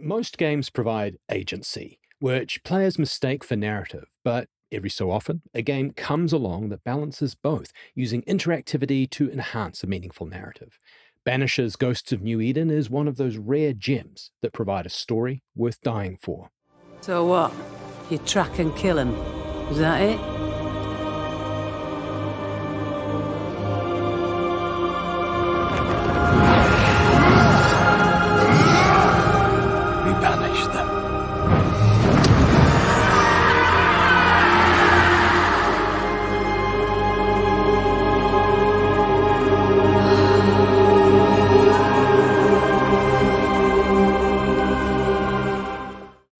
Most games provide agency, which players mistake for narrative, but every so often, a game comes along that balances both, using interactivity to enhance a meaningful narrative. Banishers Ghosts of New Eden is one of those rare gems that provide a story worth dying for. So what? You track and kill him. Is that it? We banish them.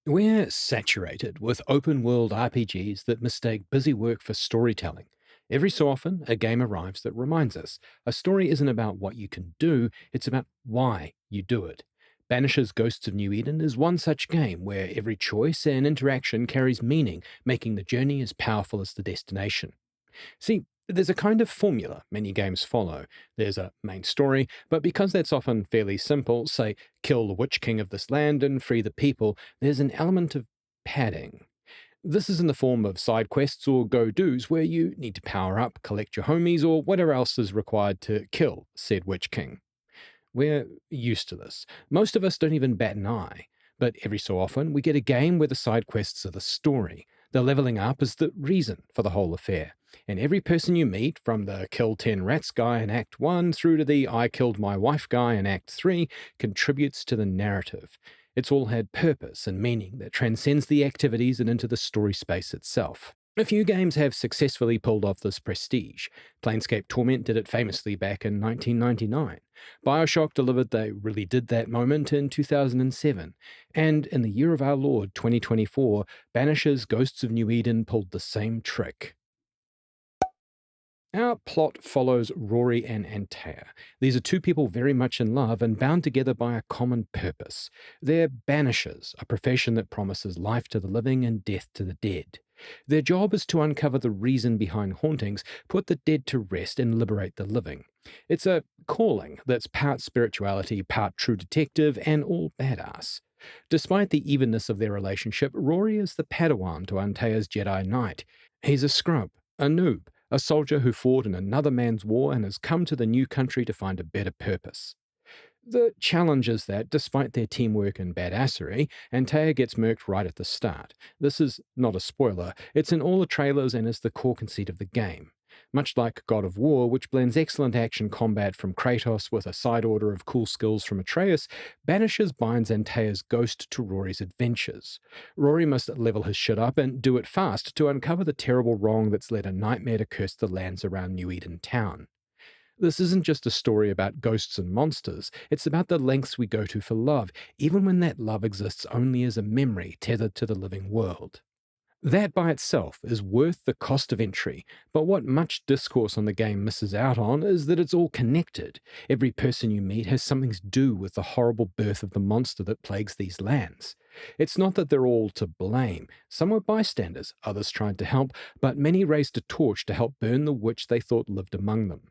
We're saturated with open world RPGs that mistake busy work for storytelling. Every so often, a game arrives that reminds us a story isn't about what you can do, it's about why you do it. Banisher's Ghosts of New Eden is one such game where every choice and interaction carries meaning, making the journey as powerful as the destination. See, there's a kind of formula many games follow. There's a main story, but because that's often fairly simple, say, kill the Witch King of this land and free the people, there's an element of padding. This is in the form of side quests or go-dos where you need to power up, collect your homies, or whatever else is required to kill said Witch King. We're used to this. Most of us don't even bat an eye. But every so often, we get a game where the side quests are the story. The leveling up is the reason for the whole affair. And every person you meet, from the kill 10 rats guy in Act 1 through to the I killed my wife guy in Act 3, contributes to the narrative. It's all had purpose and meaning that transcends the activities and into the story space itself. A few games have successfully pulled off this prestige. Planescape Torment did it famously back in 1999. BioShock delivered They Really Did That Moment in 2007. And in the year of our Lord, 2024, Banishers Ghosts of New Eden pulled the same trick. Our plot follows Rory and Antea. These are two people very much in love and bound together by a common purpose. They're banishers, a profession that promises life to the living and death to the dead. Their job is to uncover the reason behind hauntings, put the dead to rest, and liberate the living. It's a calling that's part spirituality, part true detective, and all badass. Despite the evenness of their relationship, Rory is the Padawan to Antea's Jedi Knight. He's a scrub, a noob, a soldier who fought in another man's war and has come to the new country to find a better purpose. The challenge is that, despite their teamwork and badassery, Antea gets murked right at the start. This is not a spoiler, it's in all the trailers and is the core conceit of the game. Much like God of War, which blends excellent action combat from Kratos with a side order of cool skills from Atreus, Banishers binds Antea's ghost to Rory's adventures. Rory must level his shit up and do it fast to uncover the terrible wrong that's led a nightmare to curse the lands around New Eden Town. This isn't just a story about ghosts and monsters, it's about the lengths we go to for love, even when that love exists only as a memory tethered to the living world. That by itself is worth the cost of entry, but what much discourse on the game misses out on is that it's all connected. Every person you meet has something to do with the horrible birth of the monster that plagues these lands. It's not that they're all to blame. Some were bystanders, others tried to help, but many raised a torch to help burn the witch they thought lived among them.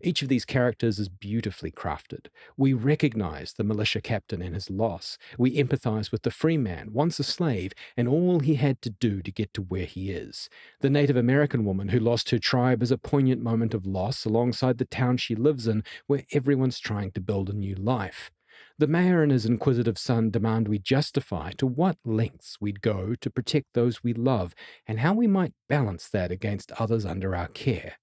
Each of these characters is beautifully crafted. We recognize the militia captain and his loss. We empathize with the free man, once a slave, and all he had to do to get to where he is. The Native American woman who lost her tribe is a poignant moment of loss alongside the town she lives in, where everyone's trying to build a new life. The mayor and his inquisitive son demand we justify to what lengths we'd go to protect those we love, and how we might balance that against others under our care.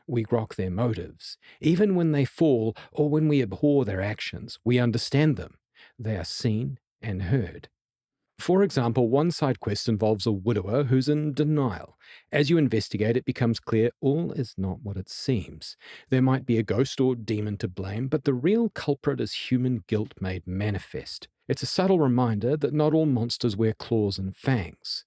We grok their motives. Even when they fall or when we abhor their actions, we understand them. They are seen and heard. For example, one side quest involves a widower who's in denial. As you investigate, it becomes clear all is not what it seems. There might be a ghost or demon to blame, but the real culprit is human guilt made manifest. It's a subtle reminder that not all monsters wear claws and fangs.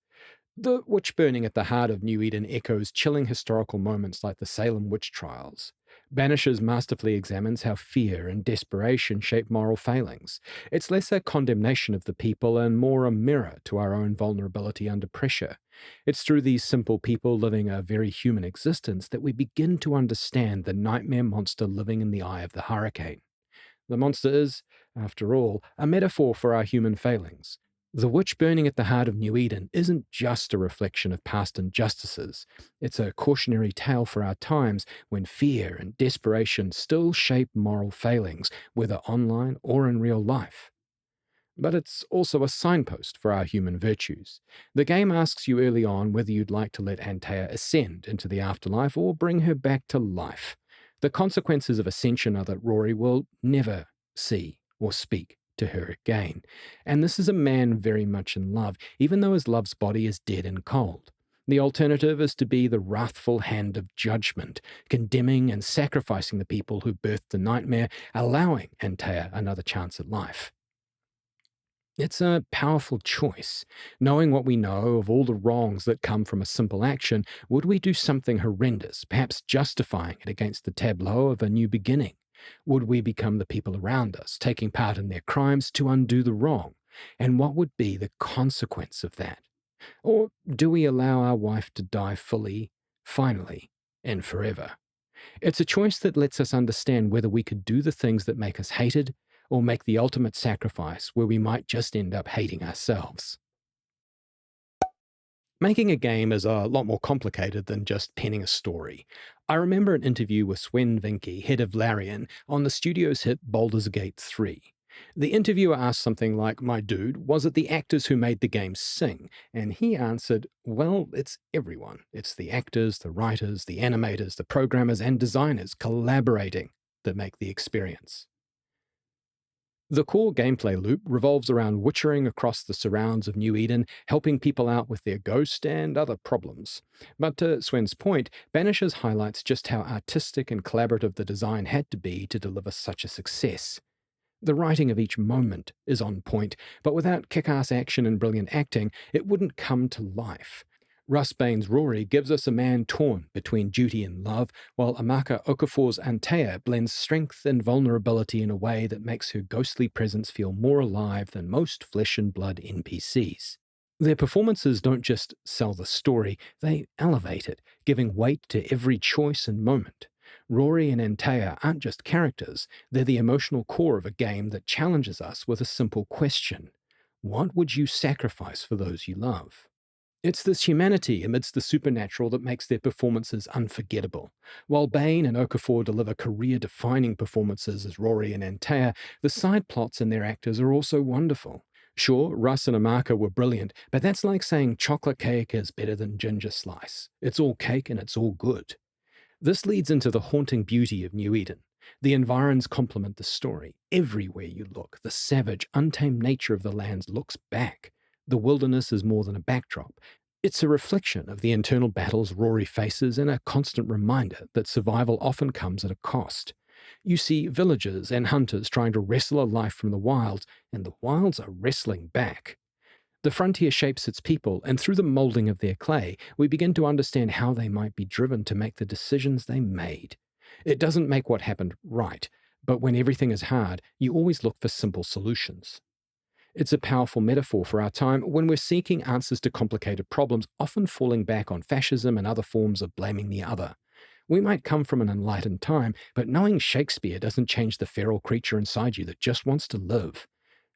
The witch burning at the heart of New Eden echoes chilling historical moments like the Salem witch trials. Banishers masterfully examines how fear and desperation shape moral failings. It's less a condemnation of the people and more a mirror to our own vulnerability under pressure. It's through these simple people living a very human existence that we begin to understand the nightmare monster living in the eye of the hurricane. The monster is, after all, a metaphor for our human failings. The witch burning at the heart of New Eden isn't just a reflection of past injustices. It's a cautionary tale for our times when fear and desperation still shape moral failings, whether online or in real life. But it's also a signpost for our human virtues. The game asks you early on whether you'd like to let Antea ascend into the afterlife or bring her back to life. The consequences of ascension are that Rory will never see or speak to her again. And this is a man very much in love, even though his love's body is dead and cold. The alternative is to be the wrathful hand of judgment, condemning and sacrificing the people who birthed the nightmare, allowing Antea another chance at life. It's a powerful choice. Knowing what we know of all the wrongs that come from a simple action, would we do something horrendous, perhaps justifying it against the tableau of a new beginning? Would we become the people around us, taking part in their crimes to undo the wrong? And what would be the consequence of that? Or do we allow our wife to die fully, finally, and forever? It's a choice that lets us understand whether we could do the things that make us hated or make the ultimate sacrifice where we might just end up hating ourselves. Making a game is a lot more complicated than just penning a story. I remember an interview with Sven Vinke, head of Larian, on the studio's hit Baldur's Gate 3. The interviewer asked something like, "My dude, was it the actors who made the game sing?" And he answered, "Well, it's everyone. It's the actors, the writers, the animators, the programmers, and designers collaborating that make the experience." The core gameplay loop revolves around witchering across the surrounds of New Eden, helping people out with their ghost and other problems. But to Swen's point, Banishers highlights just how artistic and collaborative the design had to be to deliver such a success. The writing of each moment is on point, but without kick-ass action and brilliant acting, it wouldn't come to life. Russ Bain's Rory gives us a man torn between duty and love, while Amaka Okafor's Antea blends strength and vulnerability in a way that makes her ghostly presence feel more alive than most flesh and blood NPCs. Their performances don't just sell the story, they elevate it, giving weight to every choice and moment. Rory and Antea aren't just characters, they're the emotional core of a game that challenges us with a simple question. What would you sacrifice for those you love? It's this humanity amidst the supernatural that makes their performances unforgettable. While Bain and Okafor deliver career-defining performances as Rory and Antea, the side plots and their actors are also wonderful. Sure, Russ and Amaka were brilliant, but that's like saying chocolate cake is better than ginger slice. It's all cake and it's all good. This leads into the haunting beauty of New Eden. The environs complement the story. Everywhere you look, the savage, untamed nature of the lands looks back. The wilderness is more than a backdrop. It's a reflection of the internal battles Rory faces and a constant reminder that survival often comes at a cost. You see villagers and hunters trying to wrestle a life from the wilds, and the wilds are wrestling back. The frontier shapes its people, and through the moulding of their clay, we begin to understand how they might be driven to make the decisions they made. It doesn't make what happened right, but when everything is hard, you always look for simple solutions. It's a powerful metaphor for our time when we're seeking answers to complicated problems, often falling back on fascism and other forms of blaming the other. We might come from an enlightened time, but knowing Shakespeare doesn't change the feral creature inside you that just wants to live.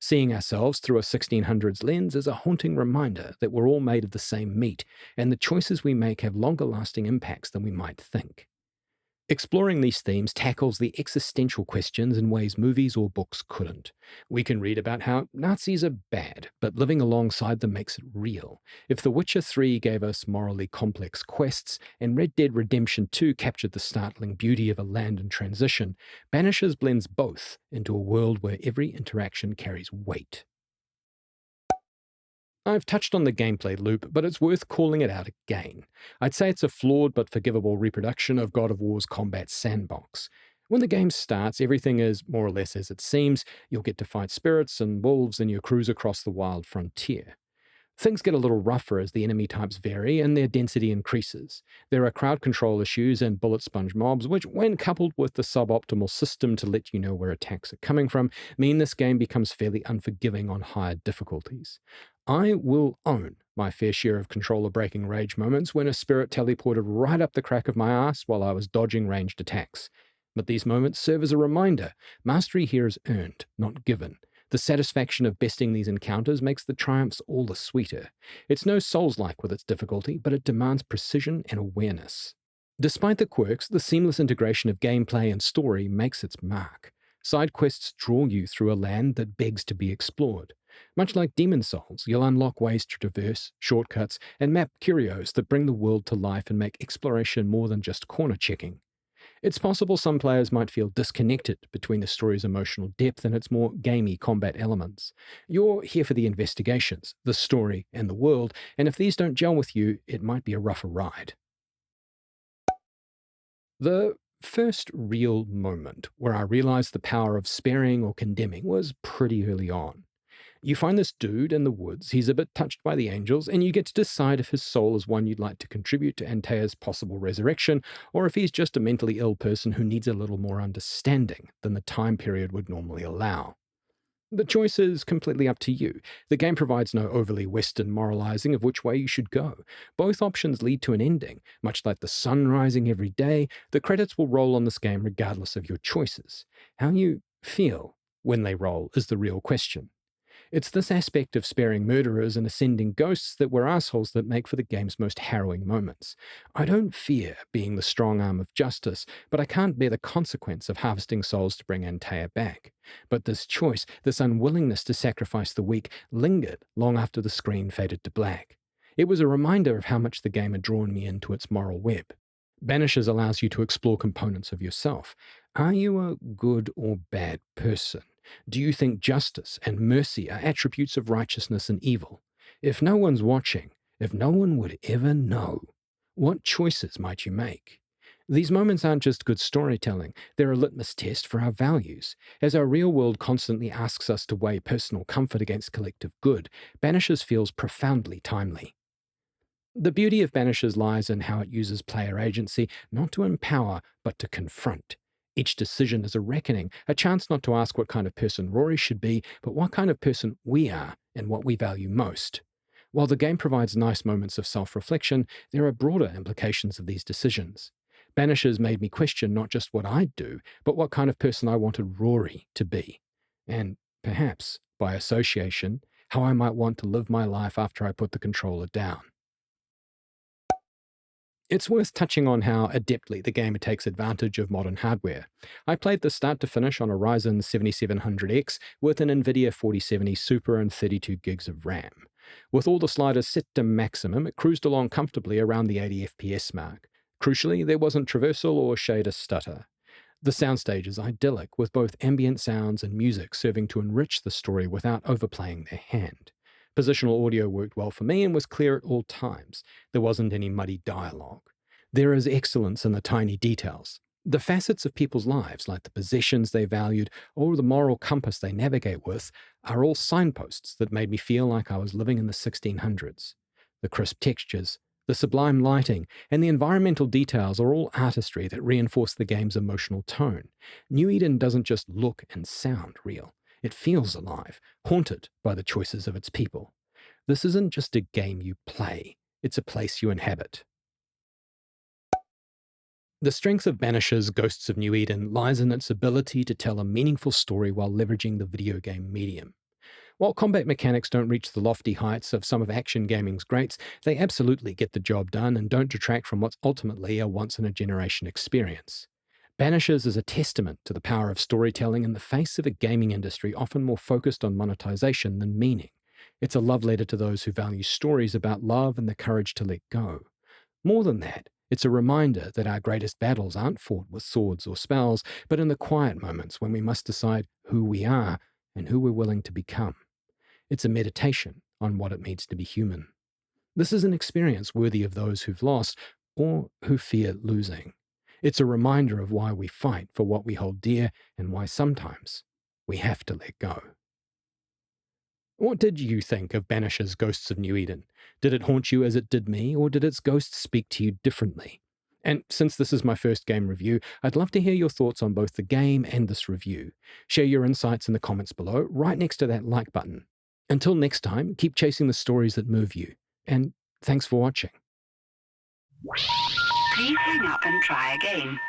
Seeing ourselves through a 1600s lens is a haunting reminder that we're all made of the same meat, and the choices we make have longer lasting impacts than we might think. Exploring these themes tackles the existential questions in ways movies or books couldn't. We can read about how Nazis are bad, but living alongside them makes it real. If The Witcher 3 gave us morally complex quests, and Red Dead Redemption 2 captured the startling beauty of a land in transition, Banishers blends both into a world where every interaction carries weight. I've touched on the gameplay loop, but it's worth calling it out again. I'd say it's a flawed but forgivable reproduction of God of War's combat sandbox. When the game starts, everything is more or less as it seems. You'll get to fight spirits and wolves in your cruise across the wild frontier. Things get a little rougher as the enemy types vary and their density increases. There are crowd control issues and bullet sponge mobs, which, when coupled with the suboptimal system to let you know where attacks are coming from, mean this game becomes fairly unforgiving on higher difficulties. I will own my fair share of controller breaking rage moments when a spirit teleported right up the crack of my ass while I was dodging ranged attacks. But these moments serve as a reminder. Mastery here is earned, not given. The satisfaction of besting these encounters makes the triumphs all the sweeter. It's no Souls-like with its difficulty, but it demands precision and awareness. Despite the quirks, the seamless integration of gameplay and story makes its mark. Side quests draw you through a land that begs to be explored. Much like Demon Souls, you'll unlock ways to traverse, shortcuts, and map curios that bring the world to life and make exploration more than just corner checking. It's possible some players might feel disconnected between the story's emotional depth and its more gamey combat elements. You're here for the investigations, the story, and the world, and if these don't gel with you, it might be a rougher ride. The first real moment where I realized the power of sparing or condemning was pretty early on. You find this dude in the woods, he's a bit touched by the angels, and you get to decide if his soul is one you'd like to contribute to Antea's possible resurrection, or if he's just a mentally ill person who needs a little more understanding than the time period would normally allow. The choice is completely up to you. The game provides no overly Western moralizing of which way you should go. Both options lead to an ending. Much like the sun rising every day, the credits will roll on this game regardless of your choices. How you feel when they roll is the real question. It's this aspect of sparing murderers and ascending ghosts that were assholes that make for the game's most harrowing moments. I don't fear being the strong arm of justice, but I can't bear the consequence of harvesting souls to bring Antea back. But this choice, this unwillingness to sacrifice the weak, lingered long after the screen faded to black. It was a reminder of how much the game had drawn me into its moral web. Banishers allows you to explore components of yourself. Are you a good or bad person? Do you think justice and mercy are attributes of righteousness and evil? If no one's watching, if no one would ever know, what choices might you make? These moments aren't just good storytelling, they're a litmus test for our values. As our real world constantly asks us to weigh personal comfort against collective good, Banishers feels profoundly timely. The beauty of Banishers lies in how it uses player agency not to empower, but to confront. Each decision is a reckoning, a chance not to ask what kind of person Rory should be, but what kind of person we are and what we value most. While the game provides nice moments of self-reflection, there are broader implications of these decisions. Banishers made me question not just what I'd do, but what kind of person I wanted Rory to be. And perhaps, by association, how I might want to live my life after I put the controller down. It's worth touching on how adeptly the game takes advantage of modern hardware. I played the start to finish on a Ryzen 7700X with an NVIDIA 4070 Super and 32 gigs of RAM. With all the sliders set to maximum, it cruised along comfortably around the 80 FPS mark. Crucially, there wasn't traversal or shader stutter. The soundstage is idyllic, with both ambient sounds and music serving to enrich the story without overplaying their hand. Positional audio worked well for me and was clear at all times. There wasn't any muddy dialogue. There is excellence in the tiny details. The facets of people's lives, like the possessions they valued or the moral compass they navigate with, are all signposts that made me feel like I was living in the 1600s. The crisp textures, the sublime lighting, and the environmental details are all artistry that reinforce the game's emotional tone. New Eden doesn't just look and sound real. It feels alive, haunted by the choices of its people. This isn't just a game you play, it's a place you inhabit. The strength of Banishers' Ghosts of New Eden lies in its ability to tell a meaningful story while leveraging the video game medium. While combat mechanics don't reach the lofty heights of some of action gaming's greats, they absolutely get the job done and don't detract from what's ultimately a once-in-a-generation experience. Banishers is a testament to the power of storytelling in the face of a gaming industry often more focused on monetization than meaning. It's a love letter to those who value stories about love and the courage to let go. More than that, it's a reminder that our greatest battles aren't fought with swords or spells, but in the quiet moments when we must decide who we are and who we're willing to become. It's a meditation on what it means to be human. This is an experience worthy of those who've lost or who fear losing. It's a reminder of why we fight for what we hold dear and why sometimes we have to let go. What did you think of Banishers' Ghosts of New Eden? Did it haunt you as it did me, or did its ghosts speak to you differently? And since this is my first game review, I'd love to hear your thoughts on both the game and this review. Share your insights in the comments below, right next to that like button. Until next time, keep chasing the stories that move you. And thanks for watching. Please hang up and try again.